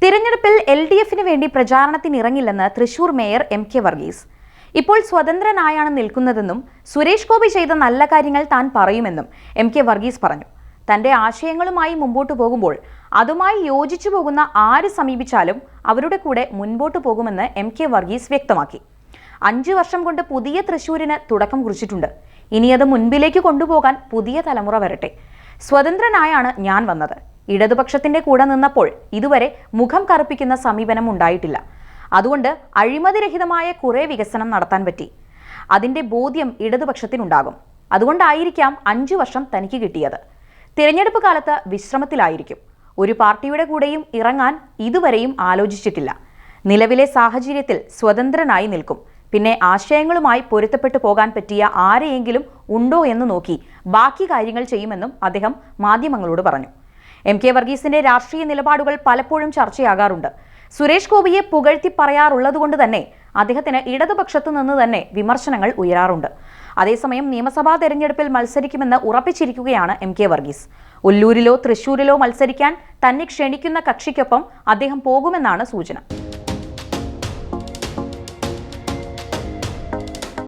തിരഞ്ഞെടുപ്പിൽ LDFിന് വേണ്ടി പ്രചാരണത്തിനിറങ്ങില്ലെന്ന് Thrissur mayor M.K. Varghese. ഇപ്പോൾ സ്വതന്ത്രനായാണ് നിൽക്കുന്നതെന്നും സുരേഷ് ഗോപി ചെയ്ത നല്ല കാര്യങ്ങൾ താൻ പറയുമെന്നും M.K. വർഗീസ് പറഞ്ഞു. തന്റെ ആശയങ്ങളുമായി മുമ്പോട്ട് പോകുമ്പോൾ അതുമായി യോജിച്ചു പോകുന്ന ആര് സമീപിച്ചാലും അവരുടെ കൂടെ മുൻപോട്ട് പോകുമെന്ന് M.K. വർഗീസ് വ്യക്തമാക്കി. 5 വർഷം കൊണ്ട് പുതിയ തൃശൂരിന് തുടക്കം കുറിച്ചിട്ടുണ്ട്. ഇനി അത് മുൻപിലേക്ക് കൊണ്ടുപോകാൻ പുതിയ തലമുറ വരട്ടെ. സ്വതന്ത്രനായാണ് ഞാൻ വന്നത്. ഇടതുപക്ഷത്തിന്റെ കൂടെ നിന്നപ്പോൾ ഇതുവരെ മുഖം കറുപ്പിക്കുന്ന സമീപനം ഉണ്ടായിട്ടില്ല. അതുകൊണ്ട് അഴിമതിരഹിതമായ കുറെ വികസനം നടത്താൻ പറ്റി. അതിന്റെ ബോധ്യം ഇടതുപക്ഷത്തിനുണ്ടാകും. അതുകൊണ്ടായിരിക്കാം 5 വർഷം തനിക്ക് കിട്ടിയത്. തിരഞ്ഞെടുപ്പ് കാലത്ത് വിശ്രമത്തിലായിരിക്കും. ഒരു പാർട്ടിയുടെ കൂടെയും ഇറങ്ങാൻ ഇതുവരെയും ആലോചിച്ചിട്ടില്ല. നിലവിലെ സാഹചര്യത്തിൽ സ്വതന്ത്രനായി നിൽക്കും. പിന്നെ ആശയങ്ങളുമായി പൊരുത്തപ്പെട്ടു പോകാൻ പറ്റിയ ആരെയെങ്കിലും ഉണ്ടോ എന്ന് നോക്കി ബാക്കി കാര്യങ്ങൾ ചെയ്യുമെന്നും അദ്ദേഹം മാധ്യമങ്ങളോട് പറഞ്ഞു. M.K. വർഗീസിന്റെ രാഷ്ട്രീയ നിലപാടുകൾ പലപ്പോഴും ചർച്ചയാകാറുണ്ട്. സുരേഷ് ഗോപിയെ പുകഴ്ത്തി പറയാറുള്ളതുകൊണ്ട് തന്നെ അദ്ദേഹത്തിന് ഇടതുപക്ഷത്തു നിന്ന് തന്നെ വിമർശനങ്ങൾ ഉയരാറുണ്ട്. അതേസമയം നിയമസഭാ തെരഞ്ഞെടുപ്പിൽ മത്സരിക്കുമെന്ന് ഉറപ്പിച്ചിരിക്കുകയാണ് M.K. വർഗീസ്. ഒല്ലൂരിലോ തൃശൂരിലോ മത്സരിക്കാൻ തന്നെ ക്ഷണിക്കുന്ന കക്ഷിക്കൊപ്പം അദ്ദേഹം പോകുമെന്നാണ് സൂചന.